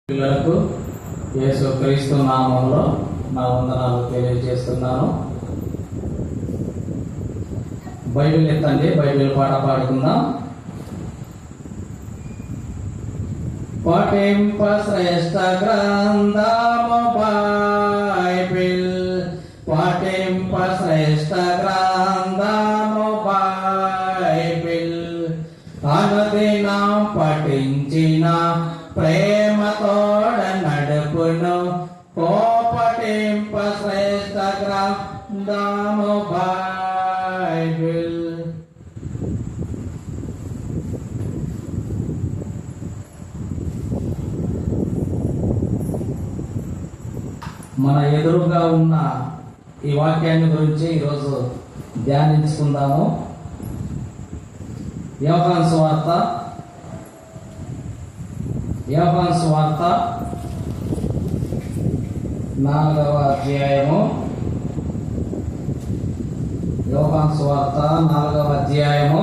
పిల్లలకు యేసు క్రీస్తు నామంలో నా వందనాలు తెలియజేస్తున్నాను. బైబిల్ ఎత్తండి, బైబిల్ పాట పాడుకుందాం. పఠింప శ్రేష్ఠ గ్రంథము బైబిల్, పఠింప శ్రేష్ఠ గ్రంథము బైబిల్, అనుదినం పఠించిన ప్రేమతోడ నడుపును, పఠింప శ్రేష్ఠ గ్రంథము బైబిల్. మన ఎదురుగా ఉన్న ఈ వాక్యాన్ని గురించి ఈరోజు ధ్యానించుకుందాము. యోహాను సువార్త 4వ అధ్యాయము. యోహాను సువార్త 4వ అధ్యాయము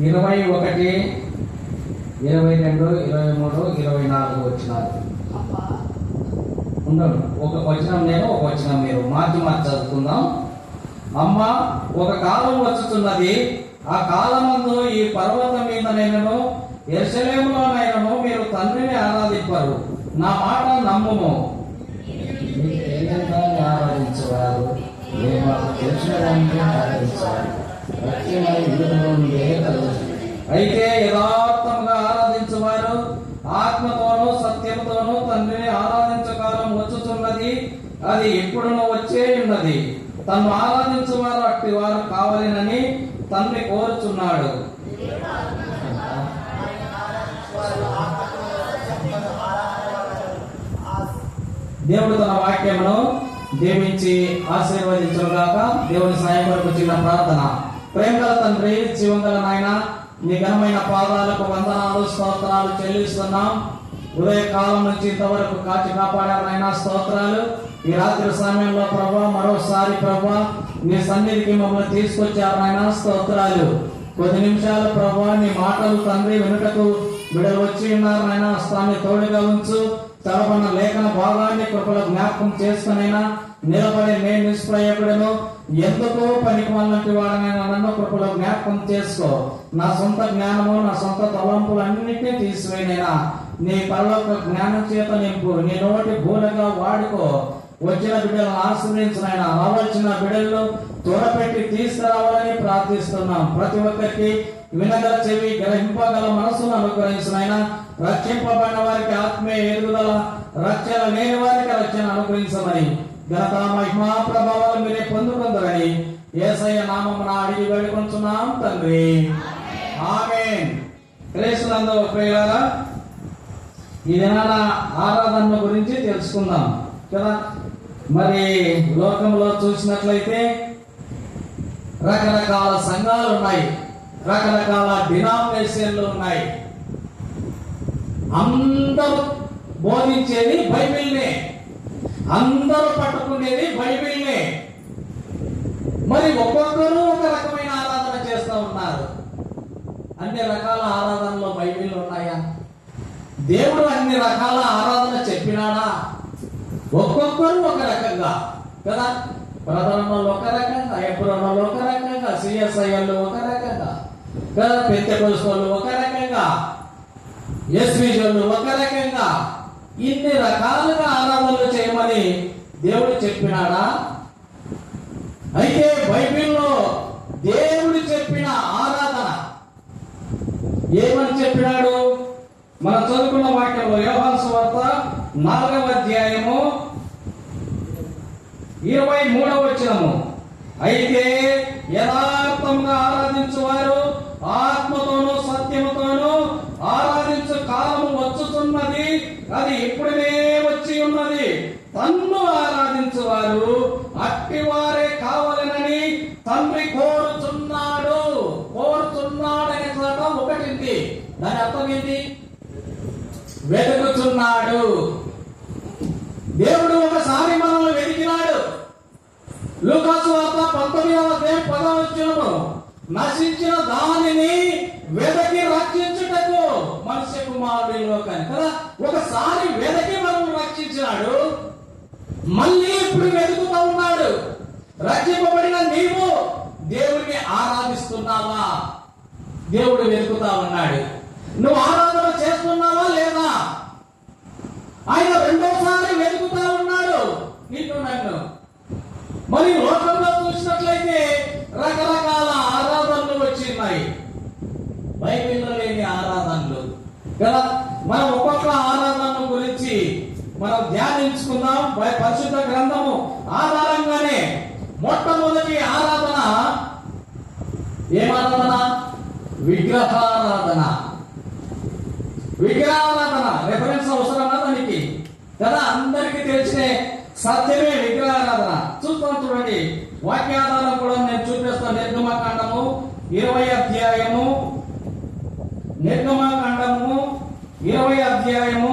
21, 22, 23, 24 వచనాలు. ఉండదు, ఒక వచనం నేను, ఒక వచనం మీరు మార్చి చదువుకుందాం. అమ్మ, ఒక కాలం వచ్చుతున్నది, ఆ కాలమందు ఈ పర్వతం మీద నేను యెరూషలేములోనైనను మీరు తండ్రిని ఆరాధింపరు. నా మాట నమ్ముము. ఆరాధించేవారు అయితే యథార్థంగా ఆరాధించేవారు ఆత్మతోనూ సత్యంతోనూ తండ్రిని ఆరాధించే కాలం వచ్చుతున్నది, అది ఎప్పుడునో వచ్చే ఉన్నది. తను ఆరాధించేవారు అట్టి వారు కావాలని తండ్రి కోరుచున్నాడు. దేవుడు తన వాక్యమును దీవించి ఆశీర్వదించుగాక. దేవుని సాయం కొరకు చిన్న ప్రార్థన. ప్రేమగల తండ్రి, జీవంగల నాయన, నీ ఘనమైన పాదాలకు వందనాలు, స్తోత్రాలు చెల్లిస్తున్నాం. ఉదయకాలం నుంచి ఇంతవరకు కాచి కాపాడారు నాయన, స్తోత్రాలు. ఈ రాత్రి సమయంలో ప్రభా మరోసారి ప్రభా నీ సన్నిధికి మమ్మల్ని తీసుకొచ్చారు నాయన, స్తోత్రాలు. కొద్ది నిమిషాలు ప్రభా నీ మాటలు తండ్రి వెనుకకు బిడ్డలు వచ్చి ఉన్నారు నాయన, స్థాన్ని తోడుగా ఉంచు. చదవన్న లేఖన భాగాన్ని కృపలో జ్ఞాపకం చేసుకునైనా నిలబడి నేను నిష్ప్రయోజకుడను, ఎందుకో పనికి వాళ్ళంటి వాడనైనా నన్ను కృపలో జ్ఞాపకం చేసుకో. నా సొంత జ్ఞానము, నా సొంత తలంపులు అన్నింటినీ తీసివేనైనా నీ పరలోక జ్ఞానం చేత నింపు. నీ నోటి భూలగా వాడుకో. వచ్చిన బిడ్డలను ఆశ్రయించినైనా రావాల్సిన బిడ్డలను త్వరపెట్టి తీసుకురావాలని ప్రార్థిస్తున్నాం. ప్రతి ఒక్కరికి వినగల చెవి, గ్రహింపగల మనసును అనుగ్రహించినైనా రక్షింపబడిన వారికి ఆత్మీయ ఎదుగుదల, రక్షణ లేని వారికి రక్షణ అనుగ్రహించమని ఘనత మహిమా ప్రభావాలు మీరే పొందుకుందరని యేసయ్య నామమున అడిగి వేడుకొంచున్నాం తండ్రి, ఆమేన్. క్రీస్తునందు ప్రియులారా, ఈ దినాన ఆరాధన గురించి తెలుసుకుందాం కదా. మరి లోకంలో చూసినట్లయితే రకరకాల సంఘాలు ఉన్నాయి, రకరకాల డినామినేషన్లు ఉన్నాయి. అందరూ బోధించేది బైబిల్నే, అందరూ పట్టుకునేది బైబిల్నే. మరి ఒక్కొక్కరు ఒక రకమైన ఆరాధన చేస్తూ ఉన్నారు. అన్ని రకాల ఆరాధనలో బైబిల్ ఉన్నాయా? దేవుడు అన్ని రకాల ఆరాధన చెప్పినాడా? ఒక్కొక్కరు ఒక రకంగా కదా. ప్రధానంలో ఒక రకంగా, ఎబ్రోన్లో ఒక రకంగా, సిఎస్ఐలో ఒక రకంగా కదా, పెంతెకోస్తోళ్ళు ఒక రకంగా, ఎస్విజోళ్ళు ఒక రకంగా. ఇన్ని రకాలుగా ఆరాధనలు చేయమని దేవుడు చెప్పినాడా? అయితే బైబిల్లో దేవుడు చెప్పిన ఆరాధన ఏమని చెప్పినాడు? మనం చదువుకున్న వాక్యంలో యోహాను సువార్త 4వ అధ్యాయము 23వ వచనము. అయితే యథార్థంగా ఆరాధించువారు ఆత్మతోనూ సత్యముతోనూ ఆరాధించు కాలము వచ్చుతున్నది, అది ఇప్పుడే వచ్చి ఉన్నది. తన్ను ఆరాధించువారు అట్టి వారే కావాలనని తండ్రి కోరుచున్నాడు. కోరుచున్నాడనే చోట ఒకటి, దాని అర్థం ఏంటి? వెతుకుతున్నాడు. దేవుడు ఒకసారి మనల్ని వెతికినాడు. లూకా సువార్త 19వ అధ్యాయం 10వ వచనము, నశించిన దానిని ఒకసారి వెదకి మనల్ని రక్షించినాడు, మళ్ళీ ఇప్పుడు వెతుకుతూ ఉన్నాడు. రక్షింపబడిన నీవు దేవుడిని ఆరాధిస్తున్నావా? దేవుడు వెతుకుతా ఉన్నాడు. నువ్వు ఆరాధన చేస్తున్నావా లేదా? ఆయన రెండోసారి వెతుకుతా ఉన్నాడు నిన్ను నన్ను. మరి లోకంలో చూసినట్లయితే రకరకాల ఆరాధనలు వచ్చినాయి, బైబిల్లో లేని ఆరాధనలు కదా. మనం ఒక్కొక్క ఆరాధన గురించి మనం ధ్యానించుకుందాం. పరిశుద్ధ గ్రంథము ఆధారంగానే మొట్టమొదటి ఆరాధన ఏం ఆరాధన? విగ్రహారాధన. విగ్రహారాధన రెఫరెన్స్ అవసరమా దానికి కదా? అందరికీ తెలిసిన సత్యమే విగ్రహారాధన. చూస్తాం చూడండి, వాక్యాధారం కూడా నేను చూపిస్తాను. నిర్గమకాండము 20 అధ్యాయము, నిర్గమకాండము 20 అధ్యాయము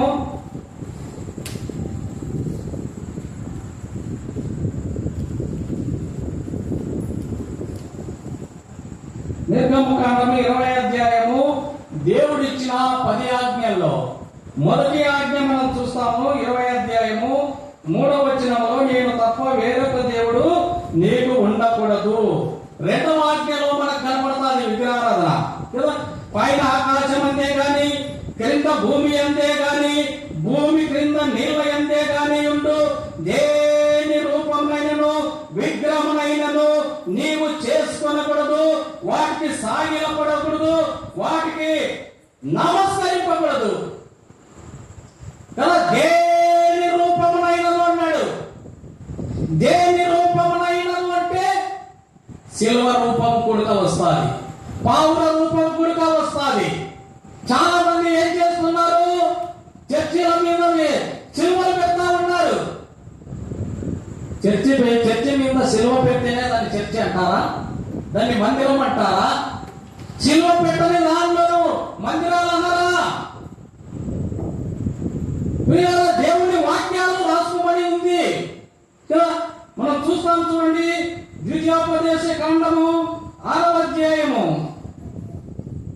20 అధ్యాయము దేవుడిచ్చిన 10 ఆజ్ఞల్లో మొదటి ఆజ్ఞ మనం చూస్తాము. 20 అధ్యాయము 3వ వచనంలో నేను తప్ప వేరొక దేవుడు నీకు ఉండకూడదు. రెండవ ఆజ్ఞలో మనకు కనపడుతుంది విగ్రహారాధన కదా. పైన ఆకాశం అంతే గాని, క్రింద భూమి అంతే గాని, భూమి క్రింద నీళ్ళ అంతే గాని ఉండు, దేని రూపమైనను విగ్రహమైనను నీవు చేసుకొనకూడదు, వాటికి సాగిలపడకూడదు, వాటికి నమస్కరింపకూడదు కదా. దేని రూపమునైనను అన్నాడు. దేని రూపమునైనను అంటే సిల్వ రూపం కూడక వస్తుంది, పావుల రూపం కూడక వస్తుంది. చాలా మంది ఏం చేస్తున్నారు? చర్చిల మీద సిల్వలు పెడతా ఉన్నారు. చర్చి మీద సిల్వ పెడితేనే దాన్ని చర్చి అంటారా? దాన్ని మందిరం అంటారా? సిల్వ పెట్టని దానిలో మందిరాలు అన్నారా? దేవుని వాక్యాలు రాసుకోబడి ఉంది కదా. మనం చూస్తాం చూడండి, ద్వితీయోపదేశ కాండము 6వ అధ్యాయము,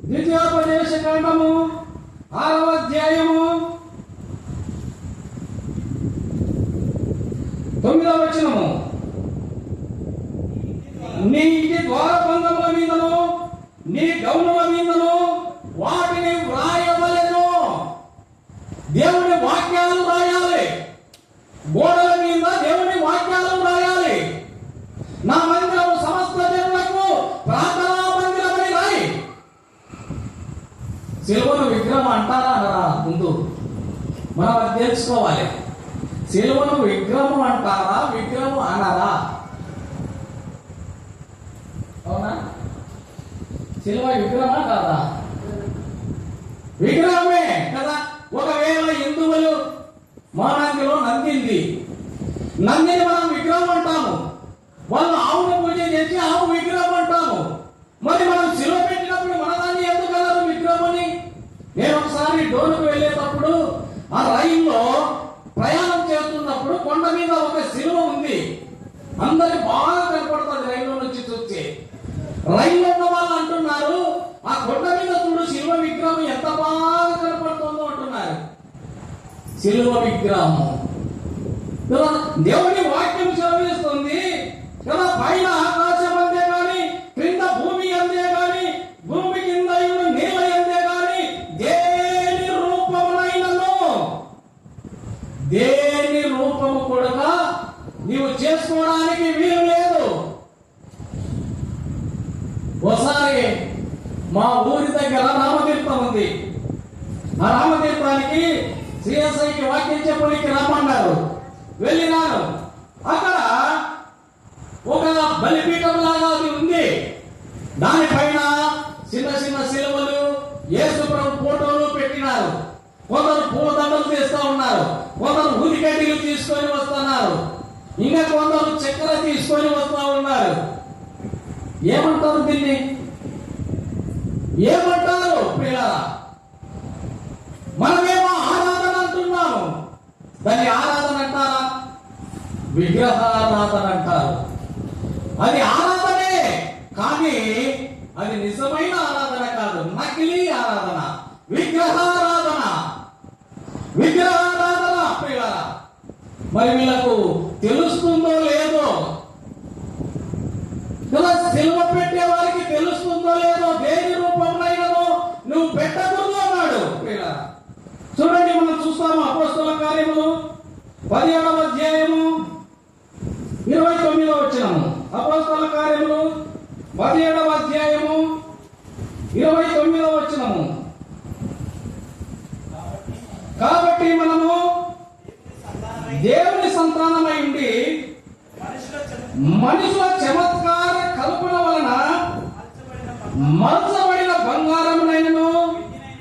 ద్వితీయోపదేశ కాండము 6వ అధ్యాయము 9వ వచనము, నీ ఇంటి ద్వారబంధముల మీదను నీ గౌనుల మీదను వాటిని వ్రాయవలెను. దేవుని వాక్యాలు రాయాలి, గోడల మీద దేవుని వాక్యాలు రాయాలి. నా మందిరము సమస్త జనులకు ప్రార్థనా మందిరమని రాయి. సిలువను విగ్రహం అంటారా అనరా? ముందు మనం అది తెలుసుకోవాలి. సిలువను విగ్రహం అంటారా, విగ్రహం అనరా? అవునా? సిలువ విగ్రహమా కాదా? విగ్రహమే కదా. ఒకవేళ హిందువులు మానాంగిలో నందింది, నందిని మనం విగ్రహం అంటాము. వాళ్ళు ఆవును పూజ చేసి ఆవు విగ్రహం అంటాము. మరి మనం సిలువ పెట్టినప్పుడు మన దాన్ని ఎందుకు అన్నారు విగ్రహం అని? నేను ఒకసారి డోలుకు వెళ్ళేటప్పుడు ఆ రైల్లో ప్రయాణం చేస్తున్నప్పుడు కొండ మీద ఒక సిలువ ఉంది. అందరికి బాగా కనపడుతుంది రైల్లో నుంచి చూస్తే. రైల్లో ఉన్న వాళ్ళు అంటున్నారు, ఆ కొండ మీద చూడు సిలువ విగ్రహం ఎంత బాగా కనపడుతుందో అంటున్నారు. సిలువ విగ్రహము దేవుని వాక్యం సెలవిస్తుంది కదా. పైన ఆకాశం అంతే గాని, క్రింద భూమి అంతే గాని, భూమి కింద నీళ్ళ అంతే గాని, దేని రూపమునైనను దేని రూపము కూడా నీవు చేసుకోవడానికి వీలు లేదు. ఒకసారి మా ఊరి దగ్గర రామతీర్థం ఉంది. ఆ రామతీర్థానికి సిఎస్ఐకి వాక్యం చెప్పడానికి రమ్మన్నారు. వెళ్ళినాను. అక్కడ ఒక బలిపీఠం లాగా అది ఉంది. దానిపైన చిన్న చిన్న సిలువలు, యేసు ప్రభు ఫోటోలు పెట్టినారు. కొందరు పూలదండలు తీస్తూ ఉన్నారు, కొందరు ఉదికడ్డీలు తీసుకొని వస్తున్నారు, ఇంకా కొందరు చక్కెర తీసుకొని వస్తూ ఉన్నారు. ఏమంటారు దీన్ని? ఏమంటారు పిల్లరా? మనమేమో ఆరాధన అంటున్నాము, దాన్ని ఆరాధన అంటారా? విగ్రహారాధన అంటారు. అది ఆరాధనే కానీ అది నిజమైన ఆరాధన కాదు, నకిలీ ఆరాధన, విగ్రహారాధన. విగ్రహారాధన ప్రియులారా. మరి వీళ్ళకు తెలుస్తుందో లేదో కదా, సిలువ పెట్టే వారికి తెలుస్తుందో లేదో, దేని రూపంలో నువ్వు పెట్టకూడదు అన్నాడు ప్రియులారా. చూడండి, మనం చూస్తాము అపోస్తల కార్యములు 17వ అధ్యాయము 29వ వచనము. అపోస్తల కార్యములు 17వ అధ్యాయము 29వ వచనము. కాబట్టి మనము దేవుని సంతానమై ఉండి మనుషుల చమత్కార కల్పన వలన మలచబడిన బంగారమునైనను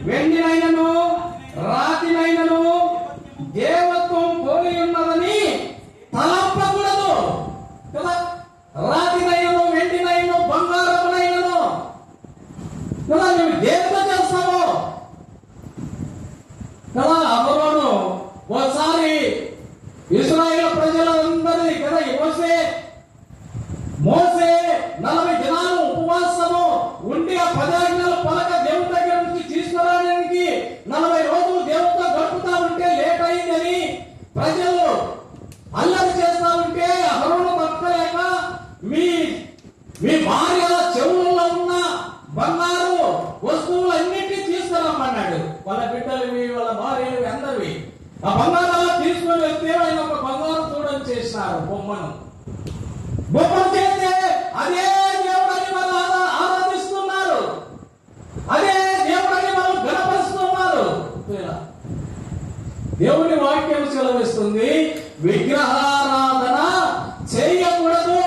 వెండినైనను రాతినైనను దేవత్వం పోలి ఉన్నదని తలంపకూడదు కదా. రాతినైనను వెండినైనను బంగారమునైనను కదా నువ్వు దేంతో చేస్తావు కదా. అహరోను ఒకసారి ఇశ్రాయేలు ప్రజలందరినీ కదా మోసే 40 దినాలు ఉపవాసము ఉండి ఆ 10 ఆజ్ఞలు పలక దేవుని దగ్గర నుంచి తీసుకురావడానికి 40 రోజులు దేవుడితో గడుపుతా ఉంటే లేట్ అయిందని ప్రజలు అల్లరి చేస్తా ఉంటే అహరోను తప్పలేక మీ భార్యల చెవుల్లో ఉన్న బంగారు వస్తువులన్నింటినీ తీసుకురమ్మన్నాడు. వాళ్ళ బిడ్డలు వాళ్ళ భార్యలు అందరివి ఆ బంగారాలు తీసుకొని వెళ్తే ఆయన ఒక బంగారు చూడని చేసినారు. బొమ్మను చేస్తే అదే దేవుడని వాళ్ళు ఆరాధిస్తున్నారు, అదే దేవుడని వాళ్ళు గణపరుస్తున్నారు. దేవుని వాక్యం సెలవిస్తుంది, విగ్రహారాధన చేయకూడదు.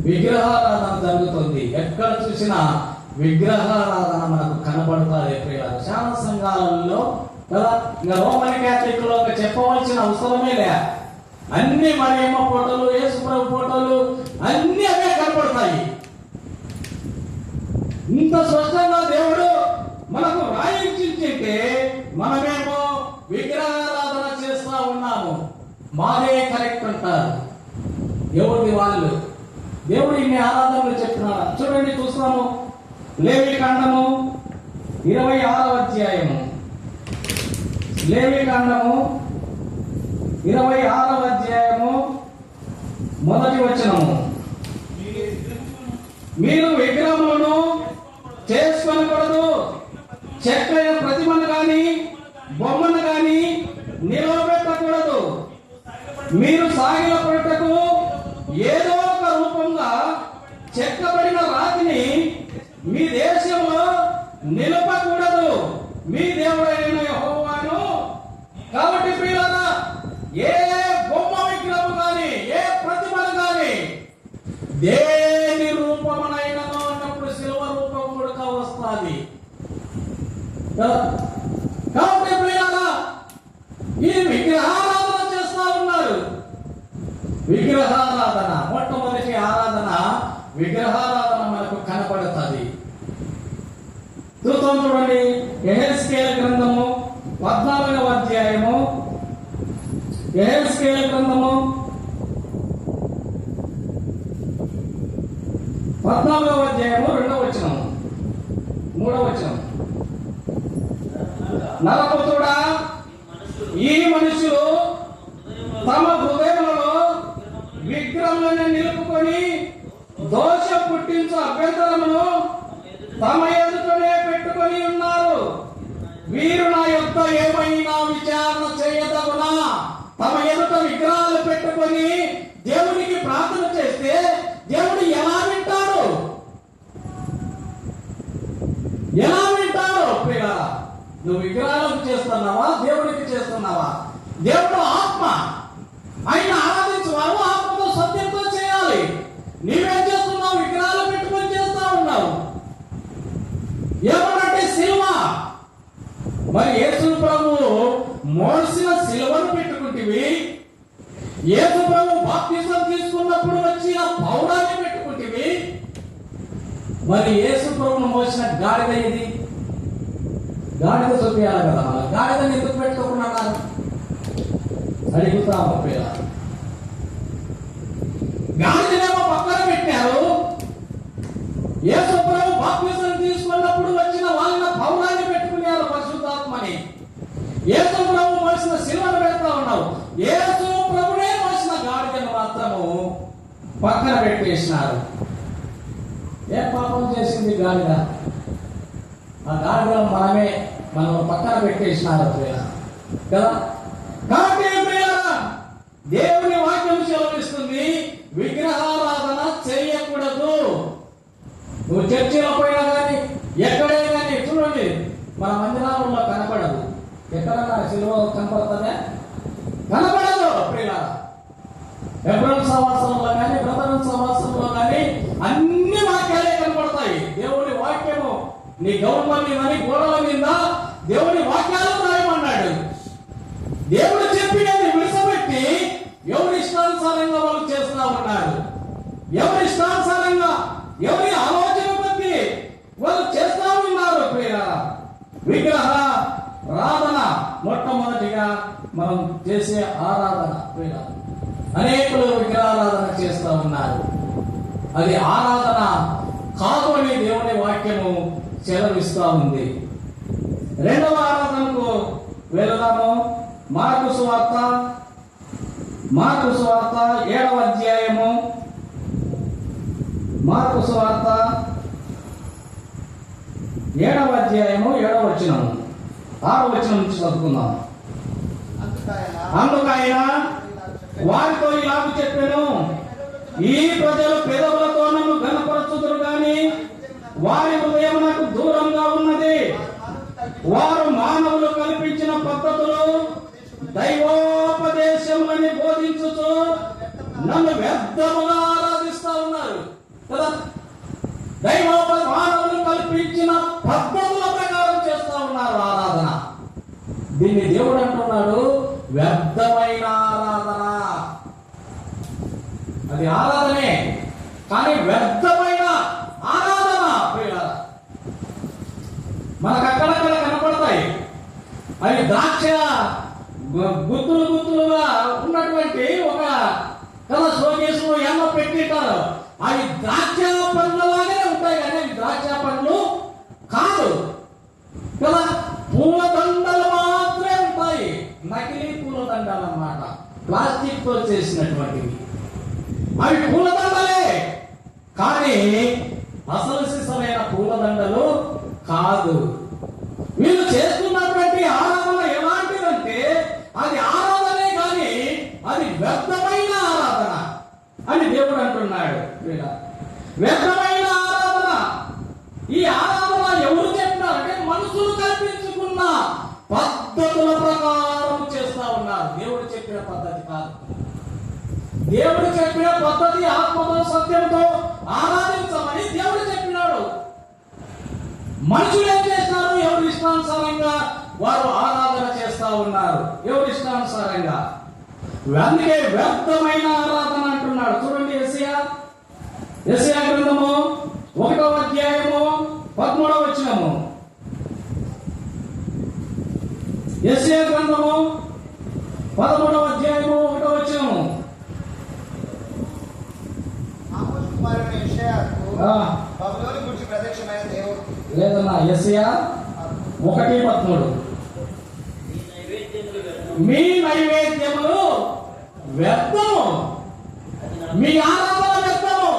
విగ్రహారాధన జరుగుతుంది, ఎక్కడ చూసినా విగ్రహారాధన మనకు కనబడుతుంది ప్రియులారా. చాలా సంఘాలలో కదా, ఇంకా రోమన్ క్యాథలిక్ లో చెప్పవలసిన అవసరమే లే. అన్ని మరియమ్మ ఫోటోలు, యేసుప్రభు ఫోటోలు అన్ని అవే కనపడతాయి. ఇంత స్పష్టంగా దేవుడు మనకు రాయించింటే మనమేమో విగ్రహారాధన చేస్తా ఉన్నాము. మాదే కరెక్ట్ అంటారు. ఎవరిది వాళ్ళు. దేవుడు ఇన్ని ఆరాధనలు చెప్తున్నాడు. చూడండి, చూస్తాము లేవికాండము 26వ అధ్యాయము. లేవికాండము 26వ అధ్యాయము 1వ వచనము. మీరు విగ్రహములను చేసుకోకూడదు, చెక్కైన ప్రతిమను గాని బొమ్మను గాని నిలవబెట్టకూడదు. మీరు సాగిల పొట్టకు ఏదో ఒక రూపంగా చెక్కబడిన రాతిని మీ దేశంలో నిలపకూడదు. మీ దేవుడైన యెహోవాను. కాబట్టి ప్రియులారా, ఏ బొమ్మ విగ్రహం గాని ఏ ప్రతిమను గాని దేని రూపమునైనను అన్నప్పుడు సిల్వ రూపం కూడా వస్తుంది. కాబట్టి ప్రియులారా, ఈ విగ్రహారాధన చేస్తా ఉన్నారు. విగ్రహారాధన మొట్టమొదటి ఆరాధన విగ్రహారాధన మనకు కనపడుతుంది. చూద్దాం, చూడండి యెహెజ్కేలు గ్రంథము 14వ అధ్యాయము. యెహెజ్కేలు గ్రంథము 14వ అధ్యాయము 2వ వచనం 3వ వచనం. నరపుత్రుడా, ఈ మనుషులు తమ హృదయములలో విగ్రహములను నిలుపుకొని దోష పుట్టించు అభ్యంతరమును తమ ఎదుటనే పెట్టుకొని ఉన్నారు. వీరు నా యొక్క ఏమైనా విచారణ చేయదగునా? తమ ఎదుట విగ్రహాలు పెట్టుకొని దేవునికి ప్రార్థన చేస్తే దేవుడు ఎలా వింటాడు? ఎలా వింటాడు? ప్రియులారా, నువ్వు విగ్రహాలకు చేస్తున్నావా, దేవుడికి చేస్తున్నావా? దేవుడు ఆత్మ, ఆయన ఆరాధించేవారు ఆత్మతో సత్యంతో చేయాలి. నీవేం చేస్తున్నావు? విగ్రహాలు పెట్టుకొని చేస్తా ఉన్నావు. ఏమనంటే సిలువ. మరి యేసు ప్రభువు మోసిన సిలువను పెట్టుకుంటివి, యేసు ప్రభు బాప్తిజం తీసుకున్నప్పుడు వచ్చిన పౌరాన్ని పెట్టుకుంటివి. మరి యేసు ప్రభువును మోసిన గాడిద ఇది. గాడిద చూపించాలి కదా, గాడిదని ఎందుకు పెట్టుకోకుండా అడుగుతాము. గాడిదనేమో పక్కన పెట్టారు. యేసు ప్రభు బాప్తిజం తీసుకున్నప్పుడు వచ్చిన వాళ్ళ పౌరాన్ని పెట్టుకున్నారు, పరిశుద్ధాత్మని. పక్కన పెట్టేసినారు. ఏ పాపం చేసింది గాడిద? ఆ గాడిదను మనం పక్కన పెట్టేసినారు కదా. కాబట్టి దేవుని వాక్యం సెలవిస్తుంది, విగ్రహారాధన చేయకూడదు. నువ్వు చర్చిలో పోయినా కానీ ఎక్కడే కానీ చూడండి, మన మందిరాలలో కనపడదు. ఎక్కడన్నా సిలువ కనపడుతుందా? కనపడదు. ఎబ్రహం సహవాసంలో కానీ బ్రదరన్ సహవాసంలో కానీ అన్ని వాక్యాలే కనపడతాయి. దేవుని వాక్యము నీ గౌరవం అని గోడల మీద దేవుని వాక్యాలు రాయమన్నాడు. దేవుడు చెప్పినది విడిచిపెట్టి ఎవరి ఇష్టానుసారంగా వాళ్ళు చేస్తా ఉన్నారు. ఎవరి ఇష్టానుసారంగా ఎవరి ఆలోచన బట్టి వాళ్ళు చేస్తా ఉన్నారు. విగ్రహ ఆరాధన మొట్టమొదటిగా మనం చేసే ఆరాధన. అనేకులు విగ్రహారాధన చేస్తా ఉన్నారు. అది ఆరాధన కాదు అని దేవుని వాక్యము సెలవిస్తా ఉంది. రెండవ ఆరాధనకు వెళదాము. మార్కు సువార్త 7వ అధ్యాయము. మార్కు సువార్త 7వ అధ్యాయము 7వ వచనం 6వ వచనం నుంచి చదువుకుందాం. అందుకైన వారితో ఇలాగ చెప్పెను, ఈ ప్రజలు పెదవులతో నన్ను ఘనపరచుదురు గాని వారి హృదయం నాకు దూరంగా ఉన్నది. వారు మానవులు కల్పించిన పద్ధతులు దైవోపదేశములని బోధించుతూ నన్ను వ్యర్థముగా ఆరాధిస్తా ఉన్నారు కదా. మానవులు కల్పించిన పద్ధతుల ప్రకారం చేస్తా ఉన్నారు ఆరాధన. దీన్ని దేవుడు అంటున్నాడు వ్యర్థమైన ఆరాధన. అది ఆరాధనే కానీ వ్యర్థమైన ఆరాధన. మనకు అక్కడక్కడ కనపడతాయి. అవి ద్రాక్ష గుత్తులుగా ఉన్నటువంటి ఒక కళ షోకేసులో ఎన్నో పెట్టింటారు. అవి ద్రాక్ష పండ్లలాగానే ఉంటాయి కానీ అవి ద్రాక్ష పండ్లు కాదు కదా. పూలదండలు మాత్రమే ఉంటాయి. నకిలీ పూలదండలు అన్నమాట, ప్లాస్టిక్ తో చేసినటువంటివి. అవి పూలదండలే కానీ అసలు సిసలైన పూలదండలు కాదు. వీళ్ళు చేస్తున్నటువంటి ఆరాధన ఎలాంటిదంటే అది ఆరాధనే కానీ అది వ్యర్థమైన ఆరాధన అని దేవుడు అంటున్నాడు. వ్యర్థమైన ఆరాధన. ఈ ఆరాధన ఎవరు చెప్పినారంటే మనుషులు కల్పించుకున్న పద్ధతుల ప్రకారం చేస్తా ఉన్నారు. దేవుడు చెప్పిన పద్ధతి కాదు. దేవుడు చెప్పిన పద్ధతి ఆత్మతో సత్యంతో ఆరాధించమని దేవుడు చెప్పినాడు. మనుషులు ఏం చేస్తున్నారు? ఎవరి ఇష్టానుసారంగా వారు ఆరాధన చేస్తా ఉన్నారు. ఎవరి ఇష్టానుసారంగా. అందుకే వ్యర్థమైన ఆరాధన అంటున్నాడు. చూడండి, యెషయా గ్రంథము 1వ అధ్యాయము 13వ వచనము. యెషయా గ్రంథము 13వ అధ్యాయము 1వ వచనము. లేదన్నా, యెషయా 1:13. మీ నైవేద్యములు వ్యర్థము, మీ ఆరాధన వ్యర్థము,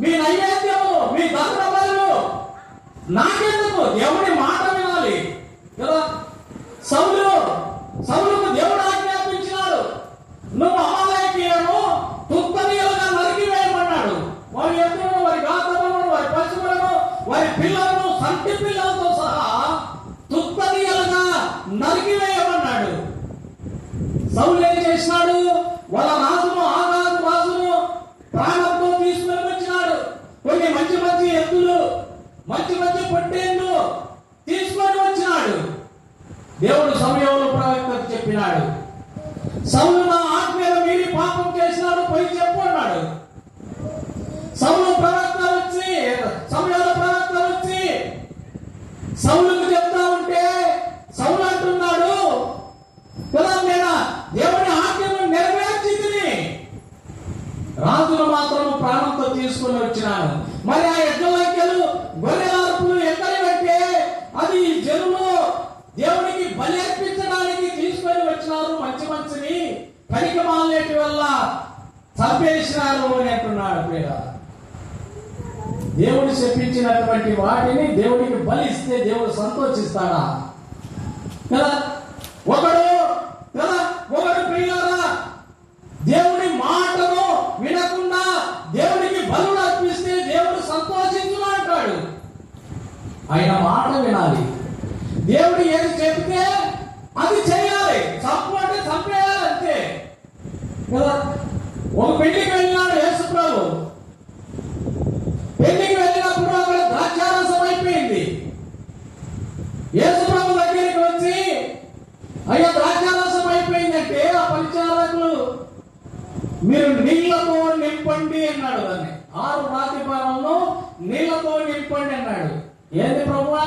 మీ నైవేద్యము, మీ దహనబలులు నాకెందుకు? దేవుడి మాట వినాలి కదా. సౌలుకు దేవుడు ఆజ్ఞాపించినాడు, నువ్వు అమాలేకీయులను తుత్తనీయులుగా నరికివేయమన్నాడు. వారి ఎద్దులను, వారి గాతములను, వారి పశువులను, వారి పిల్లలను, సంటి పిల్లలతో సహా తుత్తనీయులుగా నరికివేయమన్నాడు. సౌలు ఏం చేసినాడు? వాళ్ళ రాజును, ఆగాగు రాజును ప్రాణంతో తీసుకుని వచ్చినాడు. కొన్ని మంచి మంచి ఎద్దులు, మంచి మంచి పొట్టేళ్ళు తీసుకొని వచ్చినాడు. దేవుడు సమయంలో ప్రవక్తకు చెప్పినాడు, సౌలు నా ఆజ్ఞను మీరి పాపం చేసినాడు, పోయి చెప్పు అన్నాడు. సమయంలో ప్రవక్త వచ్చి సౌలుకు చెప్తా ఉంటే సౌలు అంటున్నాడు కదా, నేను దేవుని ఆజ్ఞను నెరవేర్చింది, రాజును మాత్రం ప్రాణంతో తీసుకొని వచ్చినాను. మరి ఆ ఎడ్లకెలు గొర్రెల అరుపులు ఎక్కడివంటే అది జనులు దేవునికి బలి అర్పించడానికి తీసుకొని వచ్చినారు. మంచి మంచిని పనికి మాలేటి వల్ల చంపేసినారు అని అంటున్నాడు ప్రియ. దేవుడు చెప్పించినటువంటి వాటిని దేవుడికి బలిస్తే దేవుడు సంతోషిస్తాడా? కదా ఒకడు ప్రియులారా దేవుడి మాటను వినకుండా దేవుడికి బలులు అర్పిస్తే దేవుడు సంతోషించును అంటాడు. ఆయన మాట వినాలి. దేవుడు ఏది చెప్తే అది చేయాలి. చంపు అంటే చంపేయాలి అంతే కదా. ఒక పెళ్లికి వెళ్ళినాడు యేసు ప్రభు. పెళ్లికి వెళ్ళినప్పుడు అక్కడ ద్రాక్షారసం అయిపోయింది. యేసు ప్రభు దగ్గరికి వచ్చి అయ్యా ద్రాక్షారసం అయిపోయిందంటే ఆ పరిచారకులు మీరు నీళ్లతో నింపండి అన్నాడు. దాన్ని 6 రాతి పాలనలో నీళ్లతో నింపండి అన్నాడు. ఏంది ప్రభువా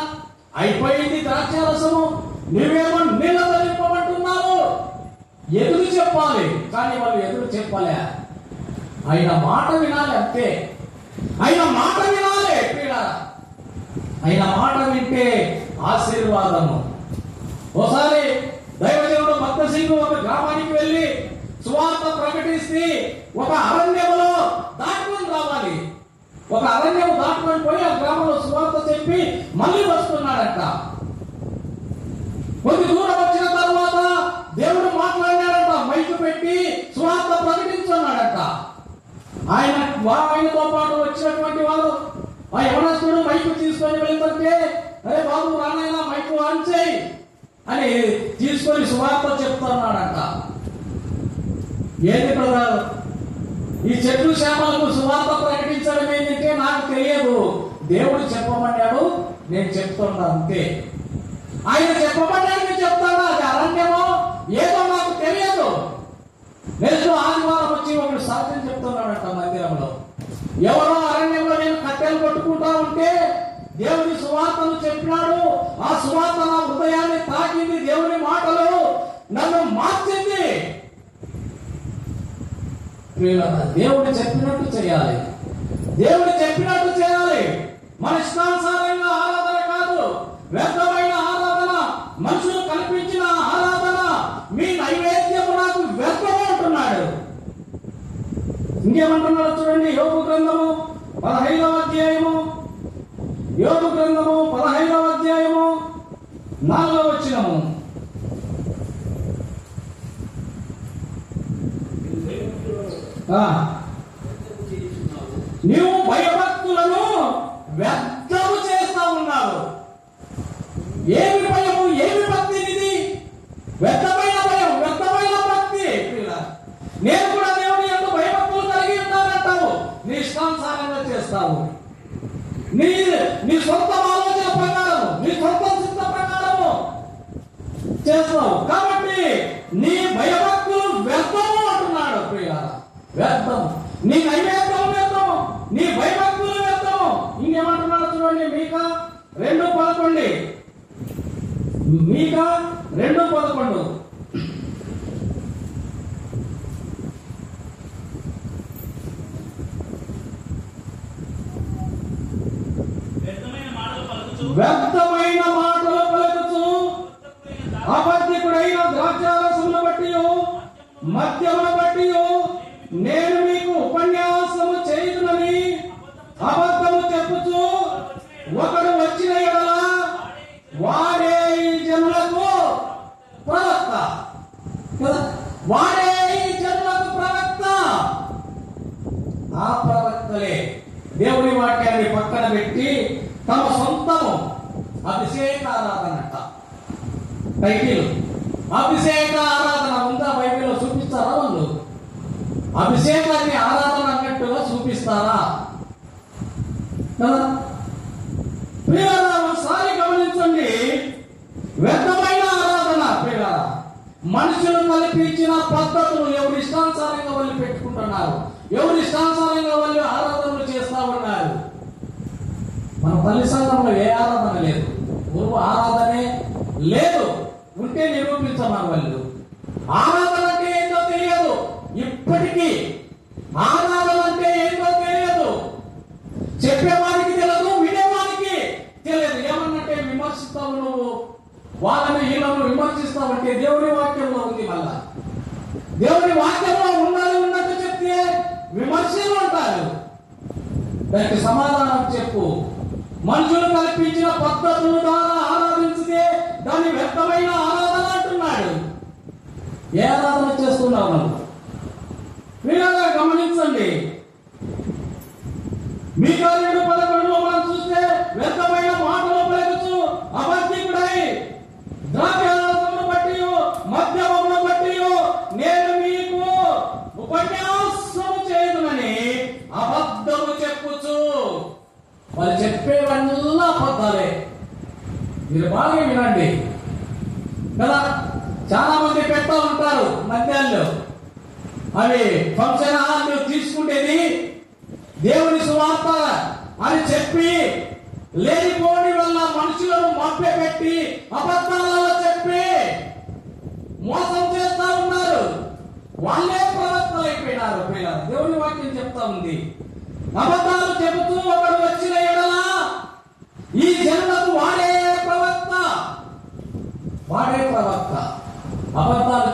అయిపోయింది ద్రాక్షారసము, నువ్వేమో నీళ్లతో నింపమంటున్నావు? ఎదురు చెప్పాలి, కానీ వాళ్ళు ఎదురు చెప్పలే. ఆయన మాట వినాలి అంతే. ఆయన మాట వినాలి. ఆయన మాట వింటే ఆశీర్వాదము. ఒకసారి దైవజనుడు భక్త సింగ్ ఒక గ్రామానికి వెళ్ళి సువార్త ప్రకటిస్తే ఒక అరణ్యములో దాటుకొని రావాలి. ఒక అరణ్యం దాటుకొని పోయి ఆ గ్రామంలో సువార్త చెప్పి మళ్ళీ వస్తున్నాడట. కొద్ది దూరం వచ్చిన తర్వాత దేవుడు మాట్లాడినాడంట. మైకు పెట్టి సువార్త ప్రకటించున్నాడట. ఆయనతో పాటు వచ్చినటువంటి వారు ఆ యవనస్తుడు మైకు తీసుకొని వెళ్తుంటే అరే బాబు రానైనా మైకు ఆన్ చేయి అని తీసుకొని సువార్త చెప్తున్నాడంట. ఏంటి బ్రదర్ ఈ చెట్లు శ్యామలకు సువార్త ప్రకటించడం ఏంటంటే నాకు తెలియదు, దేవుడు చెప్పమన్నాడు నేను చెప్తున్నా అంతే. ఆయన చెప్పమన్నాడు చెప్తాడా? అది అరణ్యమో ఏదో నాకు తెలియదు. నెక్స్ట్ ఆదివారం వచ్చి ఒకడు సాక్ష్యం చెప్తున్నాడంట మందిరంలో. ఎవరో అరణ్యంలో నేను కట్టెలు కొట్టుకుంటా ఉంటే దేవుని సువార్తను చెప్పినాడు. ఆ సువార్త నా హృదయాన్ని తాకింది. దేవుని మాటలు నన్ను మార్చింది. దేవుడు చెప్పినట్టు చేయాలి. దేవుడు చెప్పినట్టు చేయాలి. మన ఇష్టానుసారంగా ఆరాధన కాదు, వ్యర్థమైన ఆరాధన, మనుషులు కల్పించిన ఆరాధన. మీ నైవేద్యము నాకు వ్యర్థము అంటున్నాడు. ఇంకేమంటున్నాడు చూడండి. యోబు గ్రంథము 15వ అధ్యాయము, యోబు గ్రంథము 15వ అధ్యాయము 4వ వచనము. నీవు భయభక్తులను వ్యర్థము చేస్తా ఉన్నావు. ఏమి భయము, ఏమి భక్తి ఇది? వ్యర్థమైన భయం, వ్యర్థమైన భక్తి. నేను కూడా దేవుని యొక్క భయభక్తులు కలిగి ఉన్నానంటావు. నీ ఇష్టానుసారంగా చేస్తావు. నీ సొంత ఆలోచన ప్రకారము, నీ సొంత చిత్త ప్రకారము చేస్తావు. కాబట్టి నీ భయభక్తులు వ్యర్థము అంటున్నాడు. వ్యర్థము. నీ నైవేద్యం వ్యర్థము, నీ భయభక్తులు వ్యర్థము. ఇంకేమంటున్నాడు చూడండి. మీకా 2:11. మీకా 2:11. వ్యర్థమైన మాటలు పలుకుచు అబద్ధికుడైన ద్రాక్షారసమును బట్టి మద్యమును బట్టి నేను మీకు ఉపన్యాసము చేయుదునని అబద్ధము చెప్పుచు ఒకడు వచ్చిన ఎడల వాడే ఈ జనులకు ప్రవక్త. వాడే ఈ జనులకు ప్రవక్త. ఆ ప్రవక్తలే దేవుని వాక్యాన్ని పక్కన పెట్టి తమ సొంతము అభిషేక ఆరాధన అంట. టైటిల్ అభిషేక ఆరాధన ఉందా? బైబిల్లో చూపిస్తారా వాళ్ళు? అభిషేకాన్ని ఆరాధన అన్నట్టుగా చూపిస్తారా? కదా ప్రియులారా, ఒకసారి గమనించండి. వ్యర్థమైన ఆరాధన ప్రియులారా, మనుషులు కల్పించిన పద్ధతులు ఎవరి ఇష్టానుసారంగా వాళ్ళు పెట్టుకుంటున్నారు. ఎవరి ఇష్టానుసారంగా వాళ్ళు ఆరాధనలు చేస్తా ఉన్నారు. మన తల్లి సంఘంలో ఏ ఆరాధన లేదు, గురువు ఆరాధనే లేదు. ఉంటే నిరూపించమని వాళ్ళు. ఆరాధన అంటే ఏంటో తెలియదు ఇప్పటికీ. ఆరాధన అంటే ఏంటో తెలియదు. చెప్పేవారికి తెలియదు, వినేవారికి తెలియదు. ఏమన్నంటే విమర్శిస్తావు నువ్వు, వాళ్ళని వీళ్ళను విమర్శిస్తావంటే దేవుడి వాక్యంలో ఉంది. మళ్ళా దేవుడి వాక్యంలో ఉన్నది ఉన్నట్టు చెప్తే విమర్శలు అంటారు. దానికి సమాధానం చెప్పు. మనుషులు కల్పించిన పద్ధతుల ద్వారా ఆరాధించితే దాన్ని వ్యర్థమైన ఆరాధన అంటున్నాడు. ఏ ఆరాధన చేస్తున్నావు నువ్వు? మీరు గమనించండి. మీకా 2:11 మనం చూస్తే వ్యర్థమైన మాటలు పలుకుచు అబద్ధికుడై ద్రవ్యాలను బట్టి మద్యమును బట్టి నేను మీకు ఉపన్యాసము చేయదునని అబద్ధము చెప్పుచు. వాళ్ళు చెప్పేవన్నీ అబద్ధాలే. మీరు బాగా వినండి కదా. చాలా మంది పెడతా ఉంటారు మద్యాల్లో. అవి ఫంక్షన్ హాల్ తీసుకుంటేది దేవుని సువార్త అని చెప్పి లేనిపోని వల్ల మనుషులను మభ్యపెట్టి అబద్ధాలలో చెప్పి మోసం చేస్తా ఉన్నారు. వాళ్ళే ప్రవక్తలు అయిపోయినారు. దేవుని వాక్యం చెప్తా ఉంది. అబద్ధాలు చెబుతూ ఒకడు వచ్చిన ఎడల ఈ జనులకు వాడే ప్రవక్త. అబద్ధాలు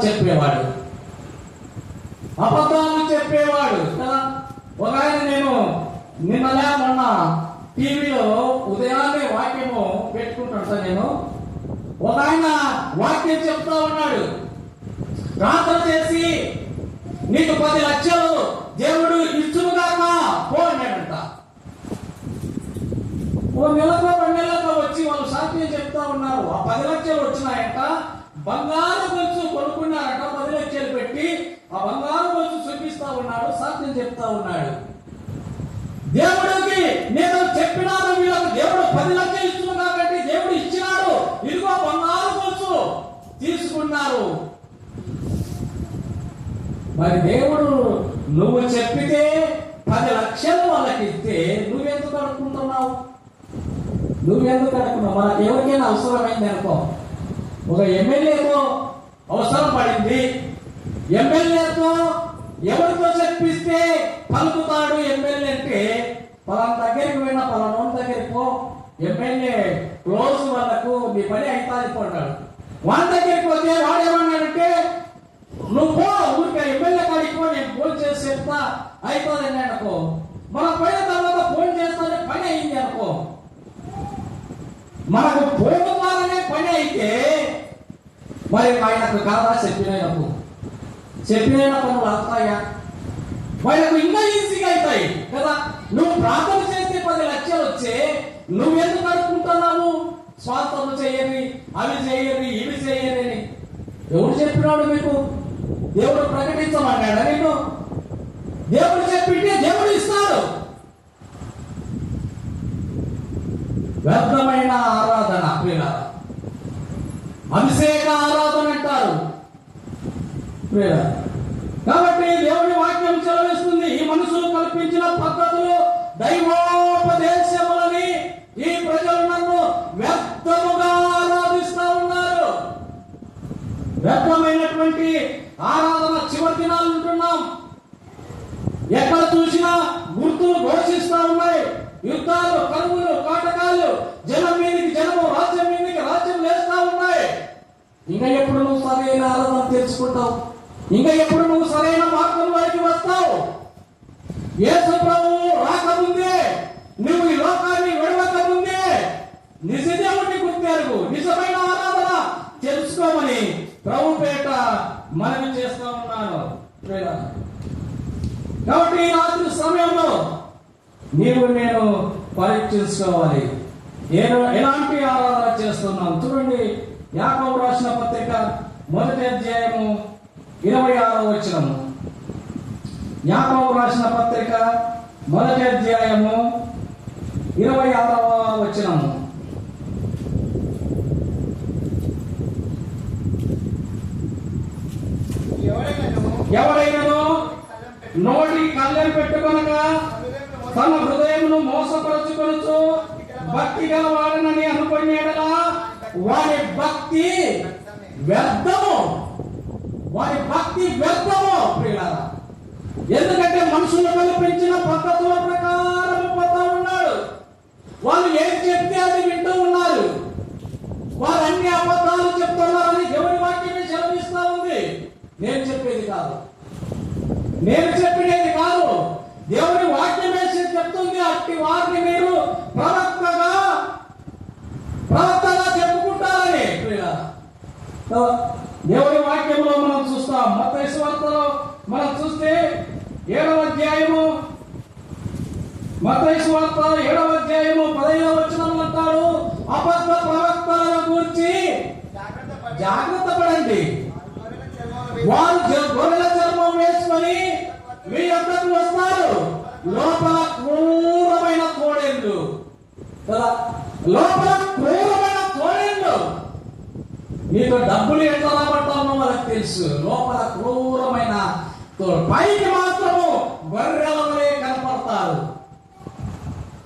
చెప్పేవాడు కదా. ఒక ఆయన, నేను నిన్నలే మొన్న టీవీలో ఉదయాన్నే వాక్యము పెట్టుకుంటాను. నేను ఒక ఆయన వాక్యం చెప్తా ఉన్నాడు. ప్రార్థన చేసి నీకు 10 లక్షలు దేవుడు ఇచ్చునుగాక పో అన్నాడంట. ఓ నెలకో 2 నెలలకో వచ్చి వాళ్ళు సాక్ష్యం చెప్తా ఉన్నారు. ఆ 10 లక్షలు వచ్చినాయంట. బంగారు గొలుసు కొనుక్కున్నారంట. 10 లక్షలు పెట్టి ఆ బంగారు గొలుసు చూపిస్తా ఉన్నాడు. సాక్ష్యం చెప్తా ఉన్నాడు. దేవుడికి నేను చెప్పినాను వీళ్ళకు దేవుడు 10 లక్షలు ఇస్తున్నా కాబట్టి దేవుడు ఇచ్చినాడు. ఇదిగో బంగారు గొలుసు తీసుకున్నారు. మరి దేవుడు నువ్వు చెప్పితే 10 లక్షలు వాళ్ళకి ఇస్తే నువ్వెందుకు అడుక్కుంటున్నావు? మనకు ఎవరికైనా అవసరమైంది అనుకో. ఒక ఎమ్మెల్యేతో అవసరం పడింది. ఎమ్మెల్యేతో ఎవరితో చెప్పిస్తే పలుకుతాడు ఎమ్మెల్యే అంటే, పలానా దగ్గరికి పోయినా పలానా దగ్గరికి పో, ఎమ్మెల్యే క్లోజ్ వాళ్ళకు నీ పని అవుతాది పోతాడు. వాళ్ళ దగ్గరికి పోతే వాడేమన్నాడంటే, నువ్వు పో ఊరికే ఎమ్మెల్యే కాడికి పో, నేను ఫోన్ చేసి చెప్తా అయిపోయింది అనుకో. మనం పోయిన తర్వాత ఫోన్ చేస్తానే పని అయింది అనుకో. మనకు ఫోన్ ద్వారానే పని అయితే మరి ఆయనకు కాదా చెప్పిన పనులు అవుతాయా? వాళ్ళకు ఇంకా ఈజీగా అవుతాయి కదా. నువ్వు ప్రార్థన చేస్తే 10 లక్షలు వచ్చే నువ్వెందుకు అడుక్కుంటున్నావు? స్వార్థము చేయని, అవి చేయని, ఇవి చేయని అని ఎవడు చెప్పినాడు మీకు? దేవుడు ప్రకటించమన్నాడా నీకు? దేవుడు చెప్పింటే దేవుడు ఇస్తాడు. వ్యర్థమైన ఆరాధన ప్రియులారా, అభిషేక ఆరాధన అంటారు ప్రియులారా. కాబట్టి దేవుని వాక్యం చెలవిస్తుంది, ఈ మనుషులు కల్పించిన పద్ధతులు దైవోపదేశములని ఈ ప్రజలు నన్ను వ్యర్థముగా ఆరాధిస్తా ఉన్నారు. వ్యర్థమైనటువంటి ఆరాధన చివరి దినాలు ఉంటున్నాం. ఎక్కడ చూసినా గుర్తులు ఘోషిస్తా ఉన్నాయి. యుద్ధాలు, కరువులు, కాటకాలు, జనం మీదకి జనము, రాజ్యం మీదకి రాజ్యం లేస్తా ఉన్నాయి. ఇంకా ఎప్పుడు నువ్వు సరైన ఆరాధన తెలుసుకుంటావు? ఇంకా ఎప్పుడు నువ్వు సరైన మార్గంలోకి వస్తావు? యేసు ప్రభువు రాకముందే, నువ్వు ఈ లోకాన్ని విడవక ముందే నిజ దేవుడిని గుర్తెరుగు, నిజమైన ఆరాధన తెలుసుకోమని ప్రభు పేట మనవి చేస్తా ఉన్నాను. కాబట్టి ఈ రాత్రి సమయంలో నీవు నేను పరీక్షించుకోవాలి, ఎలాంటి ఆరాధన చేస్తున్నాం. చూడండి, యాకోబు రాసిన పత్రిక 1వ అధ్యాయము 26వ వచనము. యాకోబు రాసిన పత్రిక 1వ అధ్యాయము 26వ వచనము. ఎవరైనాను నోటి కళ్ళని పెట్టుకొనక తన హృదయమును మోసపరచుకొనుచు భక్తి గల వాడనని అనుకునేలా వారి భక్తి వ్యర్థము. ప్రియులారా, ఎందుకంటే మనుషులు కల్పించిన పద్ధతుల ప్రకారం పోతా ఉన్నాడు. వాళ్ళు ఏం చెప్తే అది వింటూ ఉన్నారు. వారు అన్ని అబద్ధాలు చెప్తున్నారని దేవుని వాక్యమే సెలవిస్తా ఉంది. నేను చెప్పేది కాదు. నేను చెప్పినది కాదు, దేవుని వాక్యం వేసి చెప్తుంది. అట్టి వారిని మీరు ప్రవక్తగా చెప్పుకుంటారని. దేవుని వాక్యంలో మనం చూస్తాం. మత్తయి సువార్తలో మనం చూస్తే 7వ అధ్యాయము, మత్తయి సువార్త 7వ అధ్యాయము 15వ వచనంలో అంటాడు, అబద్ధ ప్రవక్తలను గురించి జాగ్రత్త పడండి. వారు గొర్రెల చర్మం వేసుకొని మీ వద్దకు వస్తారు, లోపల క్రూరమైన తోడేళ్ళు. లోపల క్రూరమైన తోడేళ్ళు. నీకు డబ్బులు ఎట్లా రాబట్టాలో వాళ్ళకి తెలుసు. లోపల క్రూరమైన పైకి మాత్రము గొర్రెల వలె కనపడతారు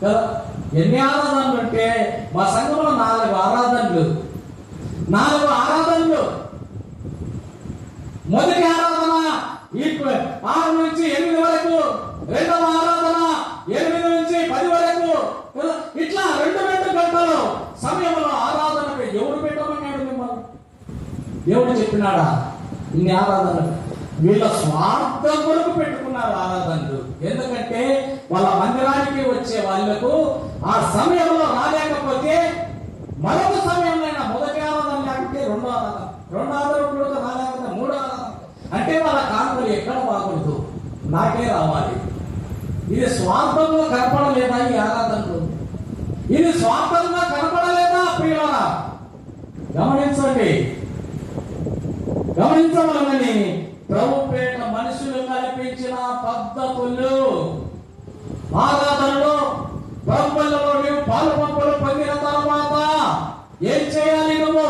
కదా. ఎన్ని ఆరాధనలు అంటే మా సంఘంలో 4 ఆరాధనలు. మొదటి ఆరాధన 6 నుంచి 8 వరకు, రెండవ ఆరాధన 8 నుంచి 10 వరకు. ఇట్లా 2 గంటలు సమయంలో ఆరాధనకు ఎవరు పెట్టమన్నాడు మిమ్మల్ని? దేవుడు చెప్పినాడా? ఇన్ని ఆరాధనలు వీళ్ళ స్వార్థం కొరకు పెట్టుకున్నారు ఆరాధనలు. ఎందుకంటే వాళ్ళ మందిరానికి వచ్చే వాళ్ళకు ఆ సమయంలో రాలేకపోతే మరొక సమయంలో మొదటి ఆరాధన లేకపోతే రెండో ఆరాధన కూడా రాలేకపోతే 3వ ఆరాధన అంటే వాళ్ళ కానుకలు ఎక్కడ బాగూడదు, నాకే రావాలి. ఇది స్వార్థంగా కనపడలేదా ఈ ఆరాధనలు? ఇది స్వార్థంగా కనపడలేదా ప్రియులారా? గమనించమని ప్రభుపేట మనుషులు కల్పించిన పద్ధతులు ఆరాధనలో ప్రభువులలో నీవు పాలుపంపులు పొందిన తర్వాత ఏం చేయాలి? నువ్వు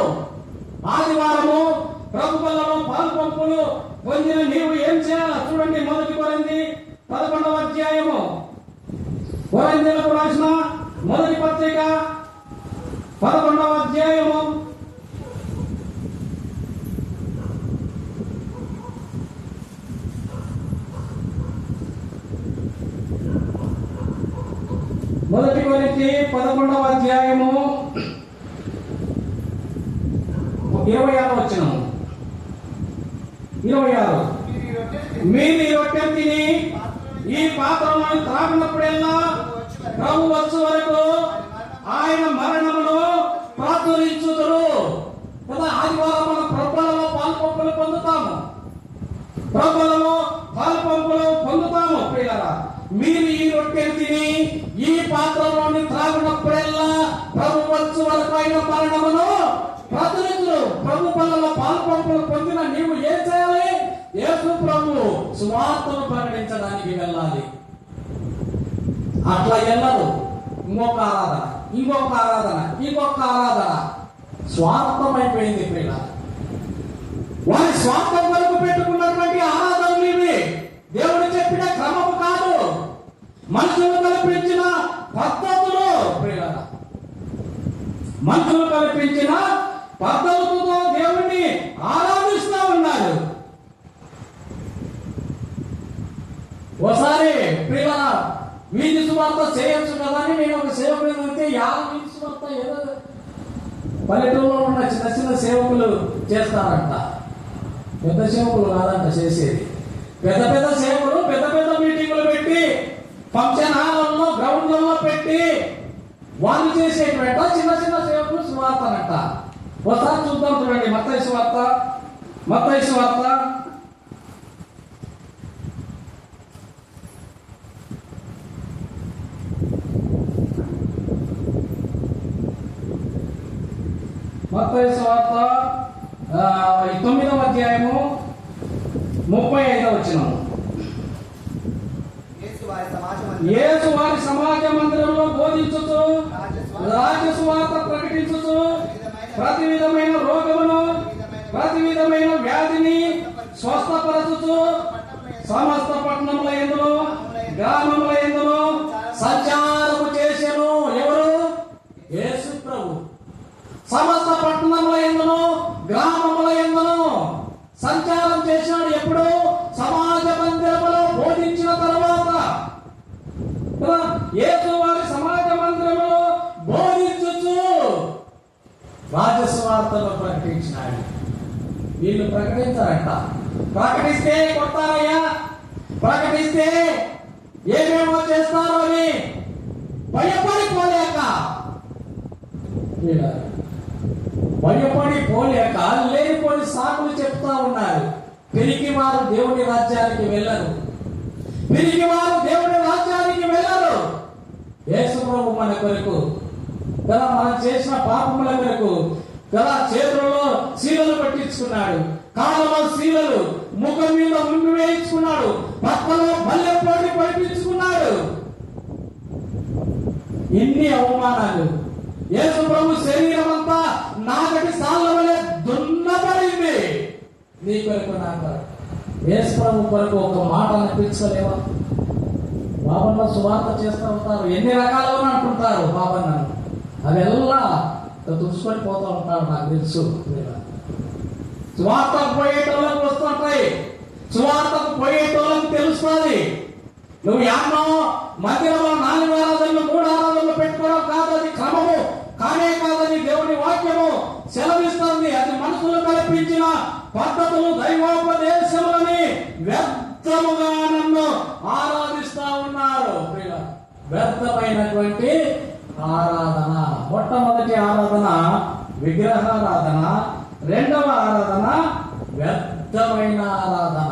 ఆదివారము ప్రభువులలో పాలుపంపులు పొందిన నీవు ఏం చేయాలి? చూడండి, 1 కొరింథీ 11వ అధ్యాయము, కొరింథీయులకు రాసిన మొదటి పత్రిక 11వ అధ్యాయము 1 కొరింథీ 11వ అధ్యాయము 26వ వచనము. 26 మీరు ఈ రొట్టె తిని ఈ పాత్రను త్రాగినప్పుడల్లా ప్రభు వచ్చు వరకు ఆయన మరణమును ప్రార్థించుదురు కదా. ఆదివారం మనం ప్రభువులలో పాలుపంపులు పొందుతాము. ప్రియులారా, మీరు ఈ రొట్టెను తిని ఈ పాత్రలోని త్రాగినప్పుడల్లా ప్రభు వచ్చు వరకు ఆయన మరణమును ప్రార్థించుదురు. ప్రభు పనులలో పాలుపంపులు పొందిన నీవు ఏం చేయాలి? యేసు ప్రభు సువార్తను ప్రకటించడానికి వెళ్ళాలి. అట్లా వెళ్ళరు. ఇంకొక ఆరాధన స్వార్థమైపోయింది ప్రియుల. వారి స్వార్థం వరకు పెట్టుకున్నటువంటి ఆరాధనలు ఇవి. దేవుడు చెప్పిన క్రమము కాదు, మనుషులు కల్పించిన పద్ధతులు ప్రియుల. మనుషులు కల్పించిన పద్ధతులతో దేవుణ్ణి ఆరాధిస్తూ ఉన్నారు. ఓసారి ప్రియుల వీధి సువార్త చేయొచ్చు కదా అని నేను ఒక సేవకుడు అంటే వీధి సువార్త ఏదో పల్లెటూరులో ఉన్న చిన్న సేవకులు చేస్తారంట. పెద్ద సేవకులు కాదంట చేసేది. పెద్ద సేవకులు పెద్ద మీటింగులు పెట్టి ఫంక్షన్ హాల్లో గ్రౌండ్లలో పెట్టి వాళ్ళు చేసేటువంటి చిన్న సేవకులు సువార్తనంట. ఒకసారి చూద్దాం, చూడండి మత్తయి సువార్త 9వ అధ్యాయము 35వ వచనము. యేసు వారి సమాజ మందిరంలో బోధించుచు రాజ్య సువార్త ప్రకటించుచు ప్రతి విధమైన రోగమును ప్రతి విధమైన వ్యాధిని స్వస్థపరచుచు సమస్త పట్టణముల యందును గ్రామముల యందును సంచారము చేసెను. ఎవరు? యేసు ప్రభు. సమస్త పట్టణముల యందును గ్రామముల యందును సంచారం చేసినాడు. ఎప్పుడు? సమాజ మందిరములో బోధించిన తర్వాత. యేసు వారి సమాజ మందిరములో బోధించుచు రాజస్వార్తను ప్రకటించినాడు. వీళ్ళు ప్రకటించారంట. ప్రకటిస్తే కొట్టారయ్యా, ప్రకటిస్తే ఏమేమో చేస్తారో అని భయపడిపోలేక లేనిపోని సాకులు చెప్తా ఉన్నారు. పిరికి వారు దేవుని రాజ్యానికి వెళ్ళరు. పిరికి వారు దేవుని రాజ్యానికి వెళ్ళరు. యేసు ప్రభు మన కొరకు కదా, మనం చేసిన పాపముల కొరకు కదా చేతులలో శీలలు పట్టించుకున్నాడు, కాళ్ళలో శీలలు, ముఖం మీద ముందు వేయించుకున్నాడు, పక్కలో మల్లె పోటీ పడిపించుకున్నాడు. ఎన్ని అవమానాలు! యేసు ప్రభు శరీరం అంతా నాగటి సాళ్ళ వలె దున్నపడింది. నీ కొరకు నా కొరకు. యేసు ప్రభు కొరకు ఒక మాట అనిపించలేవా? బాబన్న సువార్త చేస్తూ ఉంటారు, ఎన్ని రకాలుగా అంటుంటారు బాబన్నను, అదెల్లా తుడుచుకొని పోతూ ఉంటారు. నాకు తెలుసు, సువార్తకు పోయేటోళ్ళకి వస్తుంటాయి, సువార్తకు పోయేటోళ్ళకి తెలుస్తుంది. నువ్వు యాన్నో మందిరంలో 4 ఆరాధనలు 3 ఆరాధనలు పెట్టుకోవడం కాదు, అది క్రమము కానే కాదని దేవుని వాక్యము సెలవిస్తుంది. అది మనుషులు కల్పించిన పద్ధతులు, దైవోపదేశములని వ్యర్థముగా నన్ను ఆరాధిస్తా ఉన్నారు. వ్యర్థమైనటువంటి ఆరాధన. మొట్టమొదటి ఆరాధన విగ్రహారాధన, రెండవ ఆరాధన వ్యర్థమైన ఆరాధన,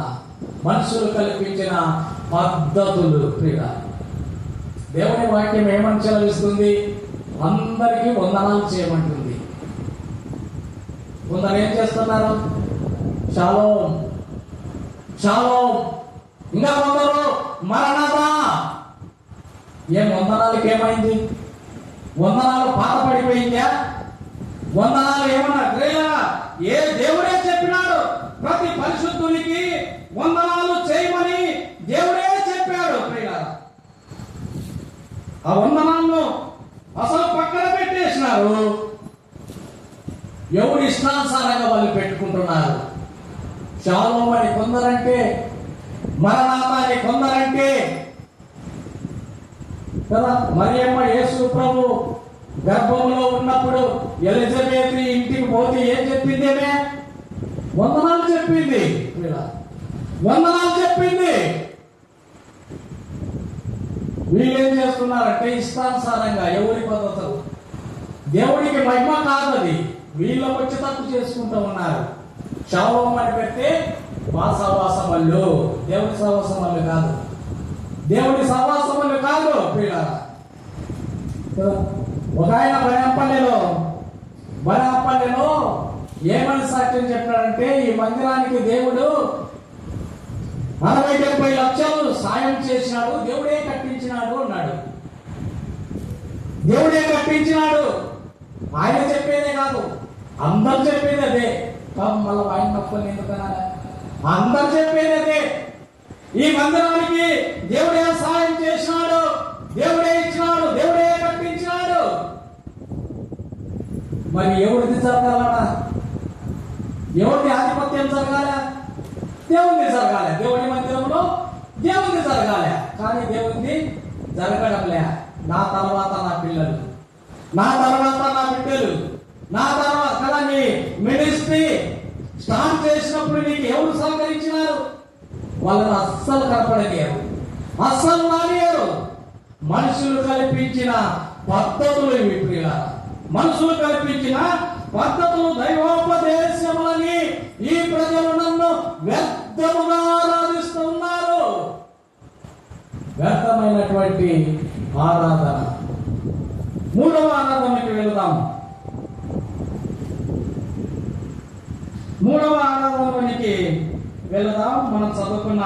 మనుషులు కల్పించిన పద్ధతులు. ప్రియ దేవుని వాక్యం ఏమని సెలవిస్తుంది? అందరికీ వందనాలు చేయమంటుంది. కొందరు ఏం చేస్తున్నారు? షాలోమ్ షాలోమ్, ఇంకా కొందరు మరణాతా. ఏం వందనాలకి ఏమైంది? వందనాలు పాత పడిపోయిందా? వందనాలు ఏమన్నా క్రియలా? ఏ దేవుడే చెప్పినాడు ప్రతి పరిశుద్ధునికి వందనాలు చేయమని దేవుడే చెప్పాడు. ఆ వందనాలను అసలు పక్కన పెట్టేసినారు. ఎవరు ఇష్టానుసారంగా వాళ్ళు పెట్టుకుంటున్నారు. షాలోమ్ అని కొందరంటే, మరణాత అని కొందరంటే కదా. మరియమ్మ యేసు ప్రభు గర్భంలో ఉన్నప్పుడు ఎలిజబెత్ ఇంటికి పోతే ఏం చెప్పిందేమే? వందనాలు చెప్పింది. వందనాలు చెప్పింది. వీళ్ళేం చేస్తున్నారంటే ఇష్టానుసారంగా ఎవరి పద్ధతులు, దేవుడికి మహిమ కాదు అది, వీళ్ళ వచ్చి తప్పు చేసుకుంటూ ఉన్నారు. షాలోమ్ అని పెడితే మా సహవాసములు, దేవుడి సహవాసములు కాదు, దేవుడి సహవాసములు కాదు. ఒక ఆయన బనాపల్లెలో ఏమని సాక్ష్యం చెప్పాడంటే, ఈ మందిరానికి దేవుడు 60-70 లక్షలు సాయం చేసినాడు, దేవుడే కట్టించినాడు అన్నాడు. దేవుడే కట్టించినాడు. ఆయన చెప్పేదే కాదు, అందరు చెప్పేది అదే. మళ్ళీ ఆయన తప్పని ఎందుకన్నా? అందరు చెప్పేది అదే. ఈ మందిరానికి దేవుడే సాయం చేసినాడు, దేవుడే ఇచ్చినాడు, దేవుడే కట్టించినాడు. మరి ఎవరిది జరగాలన్నా? ఎవరిది ఆధిపత్యం జరగాల? దేవుడిని జరగాలి. దేవుడి మందిరంలో దేవుడిని జరగాలి. కానీ దేవుడిని జరగడంలే. నా తర్వాత నా పిల్లలు, నా తర్వాత నా బిడ్డలు, నా తర్వాత కదా. నీ మినిస్ట్రీ స్టార్ట్ చేసినప్పుడు నీకు ఎవరు సహకరించినారు? వాళ్ళని అస్సలు కనపడలేరు, అస్సలు రానియరు. మనుషులు కల్పించిన పద్ధతులు ఇవి ప్రియ. మనుషులు కల్పించిన పద్ధతులు, దైవోపదేశములని ఈ ప్రజలు నన్ను వ్యర్థముగా ఆరాధిస్తున్నారు. వ్యర్థమైనటువంటి ఆరాధన. మూడవ ఆరాధనకి వెళదాం. మూడవ ఆరాధనకి వెళదాం. మనం చదువుకున్న